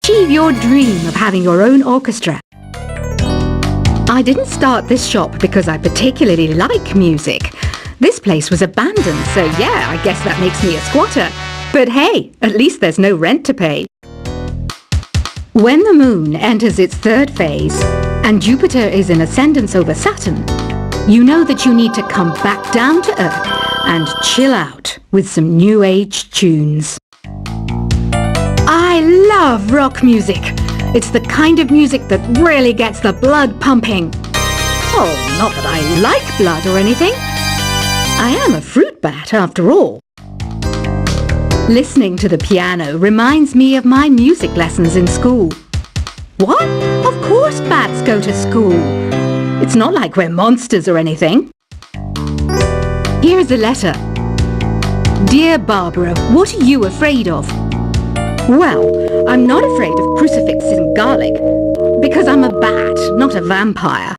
achieve your dream of having your own orchestra. I didn't start this shop because I particularly like music. This place was abandoned, so yeah, I guess that makes me a squatter. But hey, at least there's no rent to pay. When the moon enters its third phase and Jupiter is in ascendance over Saturn, you know that you need to come back down to Earth and chill out with some new age tunes. I love rock music. It's the kind of music that really gets the blood pumping. Oh, not that I like blood or anything. I am a fruit bat after all. Listening to the piano reminds me of my music lessons in school. What? Of course bats go to school. It's not like we're monsters or anything. Here's a letter. Dear Barbara, what are you afraid of? Well, I'm not afraid of crucifixes and garlic, because I'm a bat, not a vampire.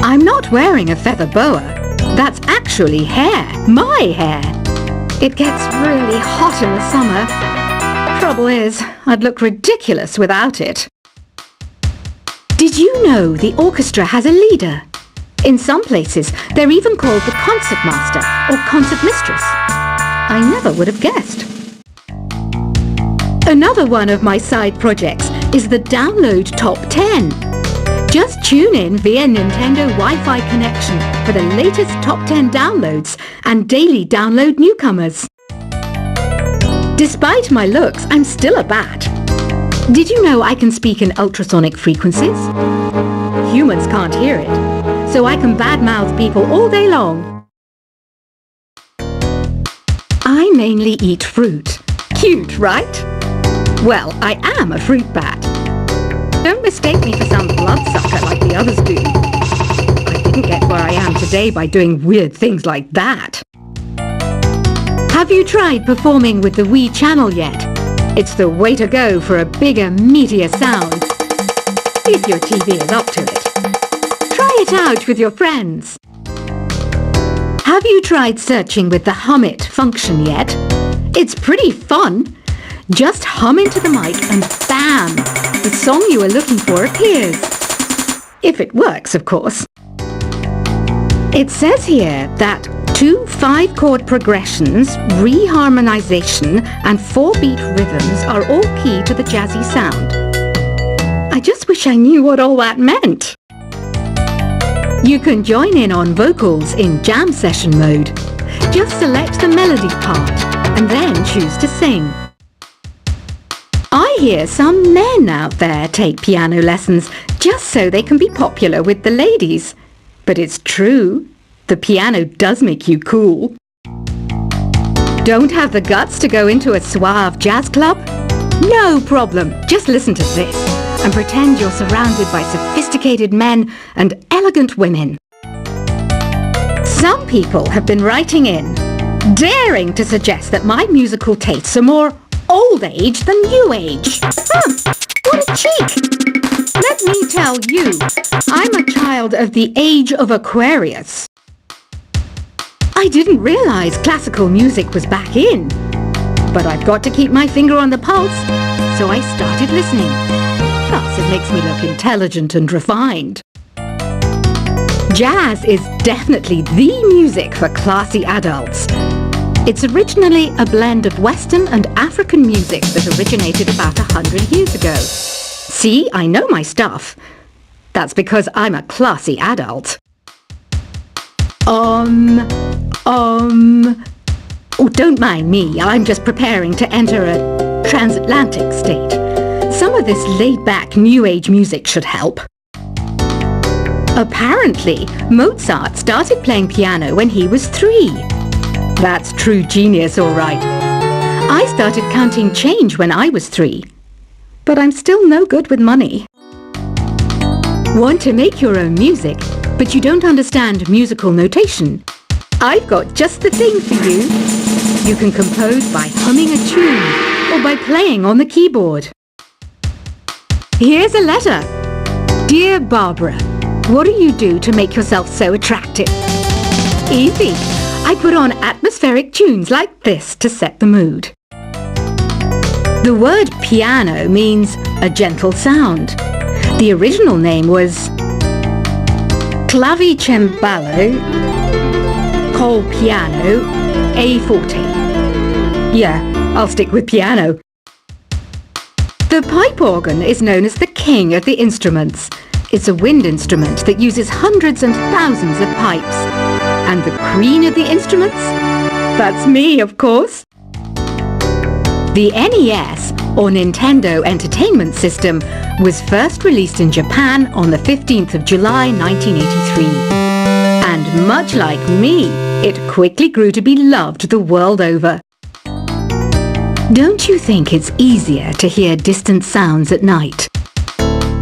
I'm not wearing a feather boa. That's actually hair, my hair. It gets really hot in the summer. Trouble is, I'd look ridiculous without it. Did you know the orchestra has a leader? In some places, they're even called the concertmaster or concertmistress. I never would have guessed. Another one of my side projects is the Download Top 10. Just tune in via Nintendo Wi-Fi connection for the latest top 10 downloads and daily download newcomers. Despite my looks, I'm still a bat. Did you know I can speak in ultrasonic frequencies? Humans can't hear it, so I can badmouth people all day long. I mainly eat fruit. Cute, right? Well, I am a fruit bat. Don't mistake me for some bloodsucker like the others do. I didn't get where I am today by doing weird things like that. Have you tried performing with the Wii channel yet? It's the way to go for a bigger, meatier sound. If your TV is up to it. Try it out with your friends. Have you tried searching with the Hum It function yet? It's pretty fun. Just hum into the mic and bam! The song you are looking for appears. If it works, of course. It says here that 2 5-chord progressions, reharmonization and 4-beat rhythms are all key to the jazzy sound. I just wish I knew what all that meant. You can join in on vocals in jam session mode. Just select the melody part and then choose to sing. I hear some men out there take piano lessons just so they can be popular with the ladies. But it's true, the piano does make you cool. Don't have the guts to go into a suave jazz club? No problem, just listen to this and pretend you're surrounded by sophisticated men and elegant women. Some people have been writing in, daring to suggest that my musical tastes are more old age than new age. What a cheek! Let me tell you, I'm a child of the age of Aquarius. I didn't realize classical music was back in. But I've got to keep my finger on the pulse, so I started listening. Plus, it makes me look intelligent and refined. Jazz is definitely the music for classy adults. It's originally a blend of Western and African music that originated about 100 years ago. See, I know my stuff. That's because I'm a classy adult. Oh, don't mind me. I'm just preparing to enter a transatlantic state. Some of this laid-back New Age music should help. Apparently, Mozart started playing piano when he was 3. That's true genius, all right. I started counting change when I was 3. But I'm still no good with money. Want to make your own music, but you don't understand musical notation? I've got just the thing for you. You can compose by humming a tune or by playing on the keyboard. Here's a letter. Dear Barbara, what do you do to make yourself so attractive? Easy. I put on atmospheric tunes like this to set the mood. The word piano means a gentle sound. The original name was clavicembalo col piano a forte. Yeah, I'll stick with piano. The pipe organ is known as the king of the instruments. It's a wind instrument that uses hundreds and thousands of pipes. And the queen of the instruments? That's me, of course. The NES, or Nintendo Entertainment System, was first released in Japan on the 15th of July 1983. And much like me, it quickly grew to be loved the world over. Don't you think it's easier to hear distant sounds at night?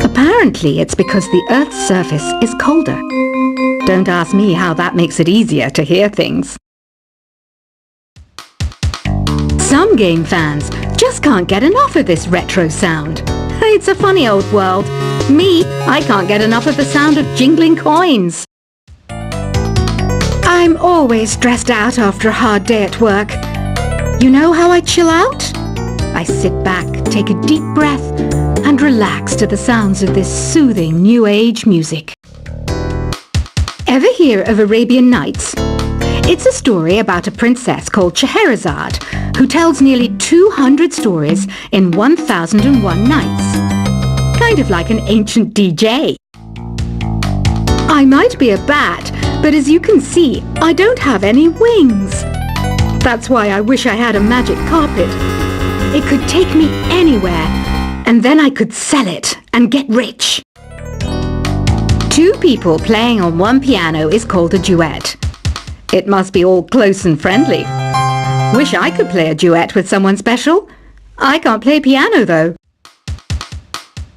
Apparently it's because the Earth's surface is colder. Don't ask me how that makes it easier to hear things. Some game fans just can't get enough of this retro sound. It's a funny old world. Me, I can't get enough of the sound of jingling coins. I'm always stressed out after a hard day at work. You know how I chill out? I sit back, take a deep breath, and relax to the sounds of this soothing New Age music. Ever hear of Arabian Nights? It's a story about a princess called Scheherazade, who tells nearly 200 stories in 1001 nights. Kind of like an ancient DJ. I might be a bat, but as you can see, I don't have any wings. That's why I wish I had a magic carpet. It could take me anywhere, and then I could sell it and get rich. Two people playing on one piano is called a duet. It must be all close and friendly. Wish I could play a duet with someone special. I can't play piano though.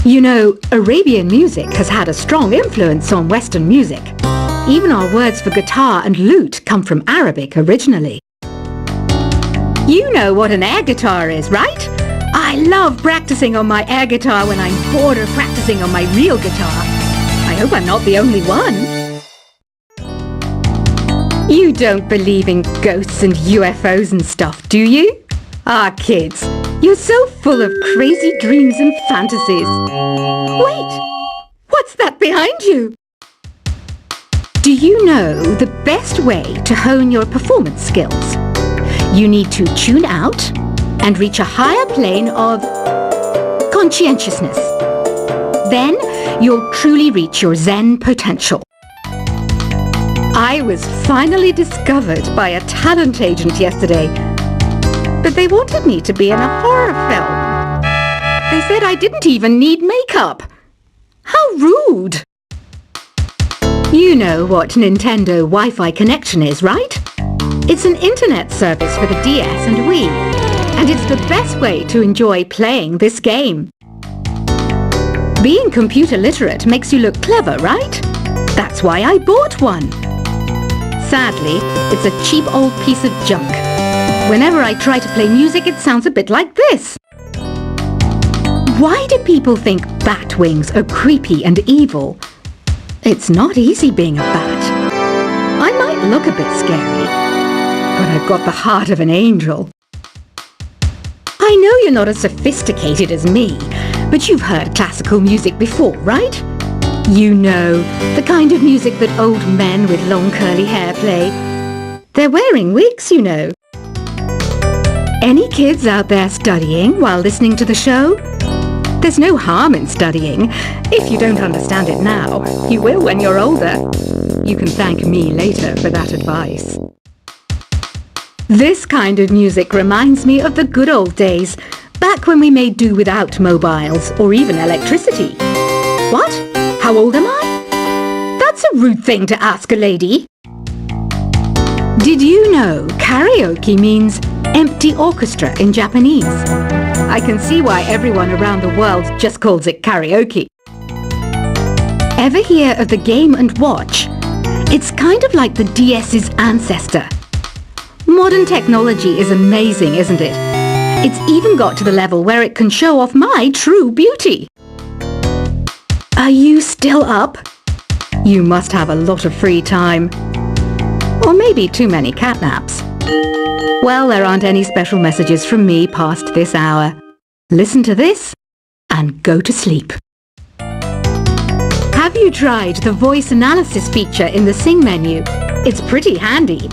You know, Arabian music has had a strong influence on Western music. Even our words for guitar and lute come from Arabic originally. You know what an air guitar is, right? I love practicing on my air guitar when I'm bored of practicing on my real guitar. I hope I'm not the only one. You don't believe in ghosts and UFOs and stuff, do you? Ah, kids, you're so full of crazy dreams and fantasies. Wait, what's that behind you? Do you know the best way to hone your performance skills? You need to tune out and reach a higher plane of conscientiousness. Then you'll truly reach your Zen potential. I was finally discovered by a talent agent yesterday, but they wanted me to be in a horror film. They said I didn't even need makeup. How rude! You know what Nintendo Wi-Fi connection is, right? It's an internet service for the DS and Wii, and it's the best way to enjoy playing this game. Being computer literate makes you look clever, right? That's why I bought one. Sadly, it's a cheap old piece of junk. Whenever I try to play music, it sounds a bit like this. Why do people think bat wings are creepy and evil? It's not easy being a bat. I might look a bit scary, but I've got the heart of an angel. I know you're not as sophisticated as me, but you've heard classical music before, right? You know, the kind of music that old men with long curly hair play. They're wearing wigs, you know. Any kids out there studying while listening to the show? There's no harm in studying. If you don't understand it now, you will when you're older. You can thank me later for that advice. This kind of music reminds me of the good old days, back when we made do without mobiles or even electricity. What? How old am I? That's a rude thing to ask a lady. Did you know karaoke means empty orchestra in Japanese? I can see why everyone around the world just calls it karaoke. Ever hear of the Game & Watch? It's kind of like the DS's ancestor. Modern technology is amazing, isn't it? It's even got to the level where it can show off my true beauty. Are you still up? You must have a lot of free time. Or maybe too many catnaps. Well, there aren't any special messages from me past this hour. listen to this, and go to sleep. Have you tried the voice analysis feature in the Sing menu? It's pretty handy.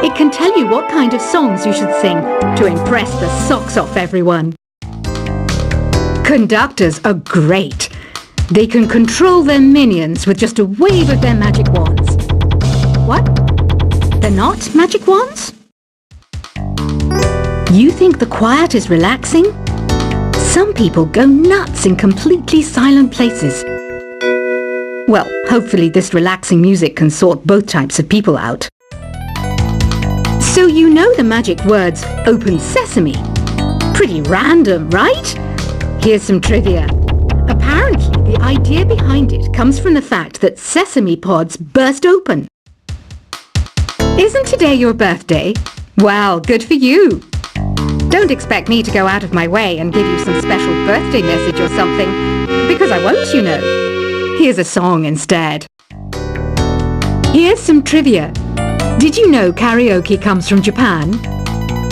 It can tell you what kind of songs you should sing to impress the socks off everyone. Conductors are great. They can control their minions with just a wave of their magic wands. What? They're not magic wands? You think the quiet is relaxing? Some people go nuts in completely silent places. Well, hopefully this relaxing music can sort both types of people out. So you know the magic words "Open Sesame." Pretty random, right? Here's some trivia. Apparently, the idea behind it comes from the fact that sesame pods burst open. Isn't today your birthday? Well, good for you. Don't expect me to go out of my way and give you some special birthday message or something, because I won't, you know. Here's a song instead. Here's some trivia. Did you know karaoke comes from Japan?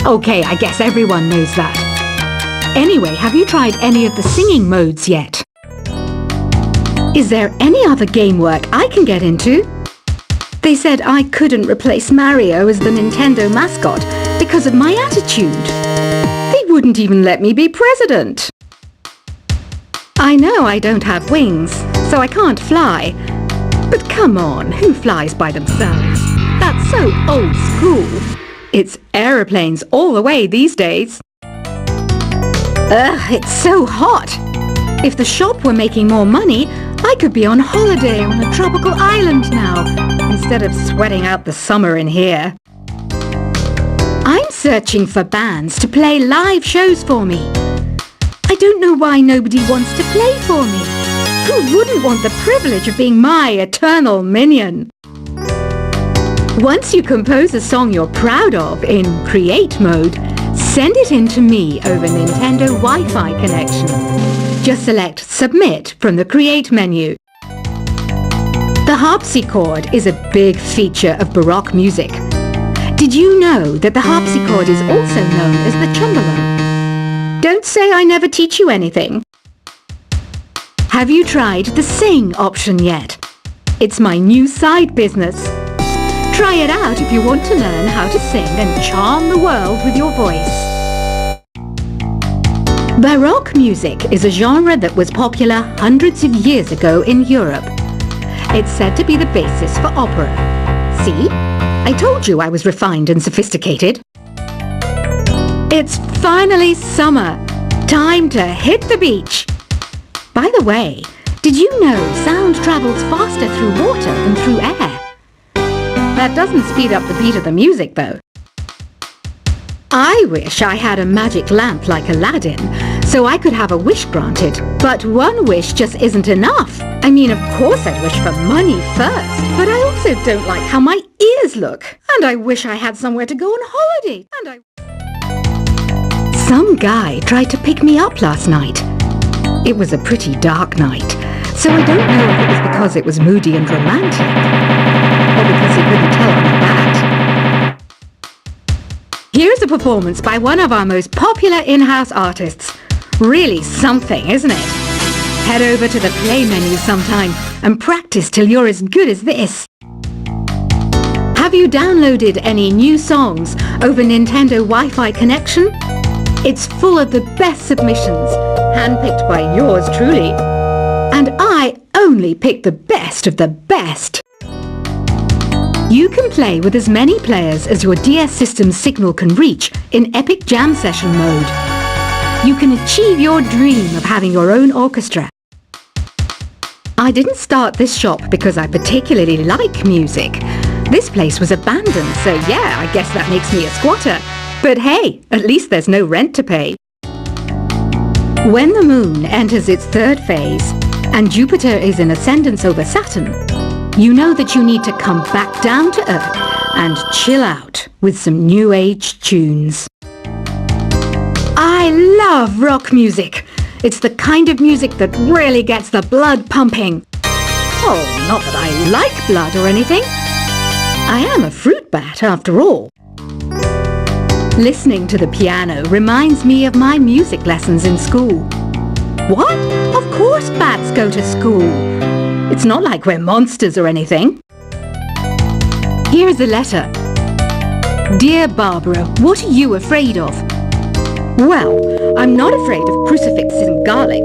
Okay, I guess everyone knows that. Anyway, have you tried any of the singing modes yet? Is there any other game work I can get into? They said I couldn't replace Mario as the Nintendo mascot because of my attitude. They wouldn't even let me be president. I know I don't have wings, so I can't fly. But come on, who flies by themselves? That's so old school. It's aeroplanes all the way these days. Ugh, it's so hot. If the shop were making more money, I could be on holiday on a tropical island now, instead of sweating out the summer in here. I'm searching for bands to play live shows for me. I don't know why nobody wants to play for me. Who wouldn't want the privilege of being my eternal minion? Once you compose a song you're proud of in Create mode, send it in to me over Nintendo Wi-Fi connection. Just select Submit from the Create menu. The harpsichord is a big feature of Baroque music. Did you know that the harpsichord is also known as the cembalo? Don't say I never teach you anything. Have you tried the Sing option yet? It's my new side business. Try it out if you want to learn how to sing and charm the world with your voice. Baroque music is a genre that was popular hundreds of years ago in Europe. It's said to be the basis for opera. See? I told you I was refined and sophisticated. It's finally summer. Time to hit the beach. By the way, did you know sound travels faster through water than through air? That doesn't speed up the beat of the music, though. I wish I had a magic lamp like Aladdin, so I could have a wish granted. But one wish just isn't enough. I mean, of course I'd wish for money first, but I also don't like how my ears look. And I wish I had somewhere to go on holiday. Some guy tried to pick me up last night. It was a pretty dark night, so I don't know if it was because it was moody and romantic, or because he couldn't tell I'm a bat. Here's a performance by one of our most popular in-house artists. Really something, isn't it? Head over to the play menu sometime and practice till you're as good as this. Have you downloaded any new songs over Nintendo Wi-Fi connection? It's full of the best submissions, handpicked by yours truly. And I only pick the best of the best. You can play with as many players as your DS system's signal can reach in Epic Jam Session mode. You can achieve your dream of having your own orchestra. I didn't start this shop because I particularly like music. This place was abandoned, so yeah, I guess that makes me a squatter. But hey, at least there's no rent to pay. When the moon enters its third phase and Jupiter is in ascendance over Saturn, you know that you need to come back down to Earth and chill out with some new age tunes. I love rock music. It's the kind of music that really gets the blood pumping. Oh, not that I like blood or anything. I am a fruit bat after all. Listening to the piano reminds me of my music lessons in school. What? Of course bats go to school. It's not like we're monsters or anything. Here's a letter. Dear Barbara, what are you afraid of? Well, I'm not afraid of crucifixes and garlic,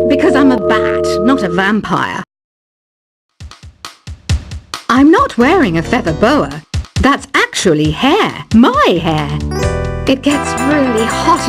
because I'm a bat, not a vampire. I'm not wearing a feather boa. That's actually hair, my hair. It gets really hot